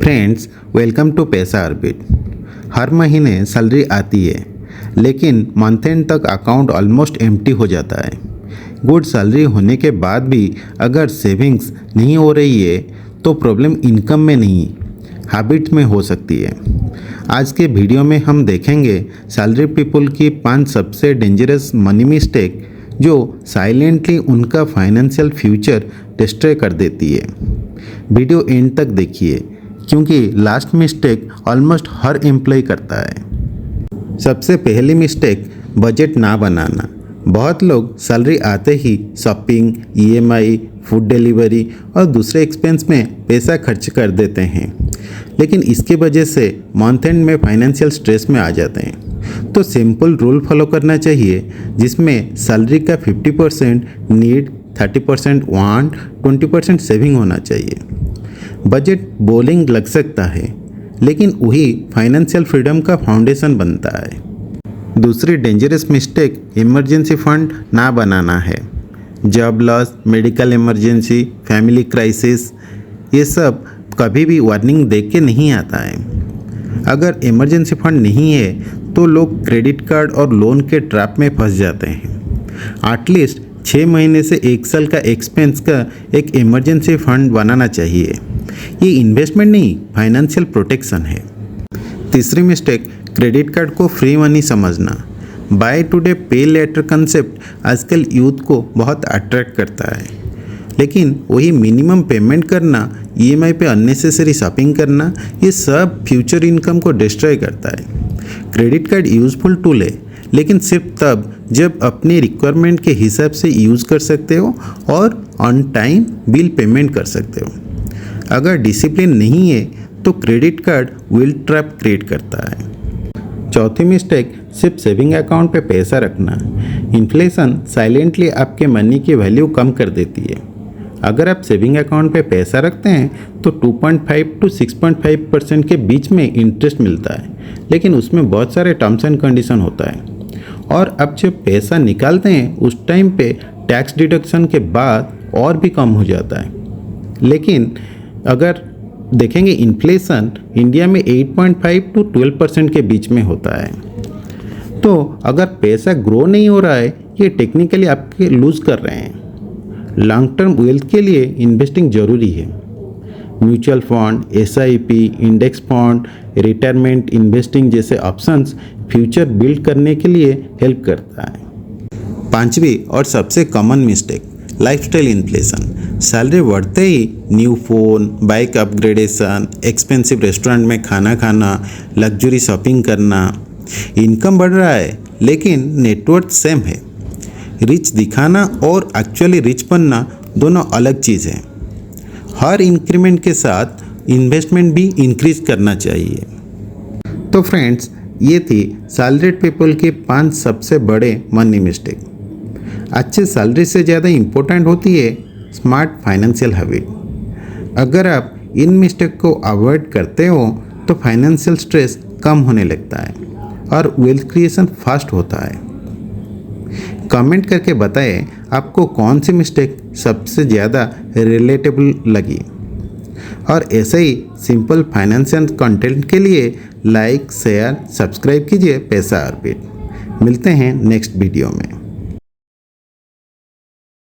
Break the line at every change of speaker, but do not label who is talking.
Friends, welcome to पैसा orbit. हर महीने salary आती है, लेकिन मंथ एंड तक अकाउंट ऑलमोस्ट एम्प्टी हो जाता है। गुड सैलरी होने के बाद भी अगर सेविंग्स नहीं हो रही है तो प्रॉब्लम इनकम में नहीं, हैबिट में हो सकती है। आज के वीडियो में हम देखेंगे सैलरी पीपल की 5 सबसे डेंजरस मनी मिस्टेक जो साइलेंटली उनका फाइनेंशियल फ्यूचर डिस्ट्रॉय कर देती है। वीडियो एंड तक देखिए क्योंकि लास्ट मिस्टेक ऑलमोस्ट हर एम्प्लॉय करता है। सबसे पहली मिस्टेक, बजट ना बनाना। बहुत लोग सैलरी आते ही शॉपिंग, ईएमआई, फूड डिलीवरी और दूसरे एक्सपेंस में पैसा खर्च कर देते हैं, लेकिन इसके वजह से मंथ एंड में फाइनेंशियल स्ट्रेस में आ जाते हैं। तो सिंपल रूल फॉलो करना चाहिए जिसमें सैलरी का 50% नीड, 30% वांट, 20% सेविंग होना चाहिए। बजट बोरिंग लग सकता है, लेकिन वही फाइनेंशियल फ्रीडम का फाउंडेशन बनता है। दूसरी डेंजरस मिस्टेक, इमरजेंसी फंड ना बनाना है। Job loss, medical emergency, family crisis, ये सब कभी भी वार्निंग देख के नहीं आता है। अगर इमरजेंसी फंड नहीं है तो लोग क्रेडिट कार्ड और लोन के ट्रैप में फंस जाते हैं। एटलीस्ट 6 महीने से 1 साल का एक्सपेंस का एक इमरजेंसी फंड बनाना चाहिए। ये इन्वेस्टमेंट नहीं, फाइनेंशियल प्रोटेक्शन है। तीसरी मिस्टेक, क्रेडिट कार्ड को फ्री मनी समझना। बाय टुडे पे लेटर कंसेप्ट आजकल यूथ को बहुत अट्रैक्ट करता है, लेकिन वही मिनिमम पेमेंट करना, ईएमआई पे अननेसेसरी शॉपिंग करना, ये सब फ्यूचर इनकम को डिस्ट्रॉय करता है। क्रेडिट कार्ड यूज़फुल टूल है, लेकिन सिर्फ तब जब अपनी रिक्वायरमेंट के हिसाब से यूज़ कर सकते हो और ऑन टाइम बिल पेमेंट कर सकते हो। अगर डिसिप्लिन नहीं है तो credit card will trap create करता है। चौथी मिस्टेक, सिर्फ सेविंग अकाउंट पे पैसा रखना। इन्फ्लेशन साइलेंटली आपके मनी की वैल्यू कम कर देती है। अगर आप सेविंग अकाउंट पे पैसा रखते हैं तो 2.5 to 6.5% के बीच में इंटरेस्ट मिलता है, लेकिन उसमें बहुत सारे टर्म्स एंड कंडीशन होता है। और अब जब पैसा निकालते हैं उस टाइम पे टैक्स डिडक्शन के बाद और भी कम हो जाता है। लेकिन अगर देखेंगे इन्फ्लेशन इंडिया में 8.5 to 12% के बीच में होता है। तो अगर पैसा ग्रो नहीं हो रहा है, ये टेक्निकली आपके लूज कर रहे हैं। लॉन्ग टर्म वेल्थ के लिए इन्वेस्टिंग जरूरी है। Mutual fund, SIP, index fund, retirement investing जैसे ऑप्शंस फ्यूचर बिल्ड करने के लिए हेल्प करता है। पांचवी और सबसे common mistake, lifestyle inflation. Salary बढ़ते ही new phone, bike upgradation, expensive restaurant में खाना खाना, लग्जरी शॉपिंग करना। इनकम बढ़ रहा है लेकिन नेटवर्थ सेम है। रिच दिखाना और एक्चुअली रिच बनना दोनों अलग चीज़ है। हर इंक्रीमेंट के साथ इन्वेस्टमेंट भी इंक्रीज करना चाहिए। तो फ्रेंड्स, ये थी सैलरीड पीपल की 5 सबसे बड़े मनी मिस्टेक। अच्छी सैलरी से ज़्यादा इम्पोर्टेंट होती है स्मार्ट फाइनेंशियल हैबिट। अगर आप इन मिस्टेक को अवॉइड करते हो तो फाइनेंशियल स्ट्रेस कम होने लगता है और वेल्थ क्रिएशन फास्ट होता है। कमेंट करके बताएं आपको कौन सी मिस्टेक सबसे ज़्यादा रिलेटेबल लगी। और ऐसे ही सिंपल फाइनेंशियल कंटेंट के लिए लाइक, शेयर, सब्सक्राइब कीजिए पैसा ऑर्बिट। मिलते हैं नेक्स्ट वीडियो में।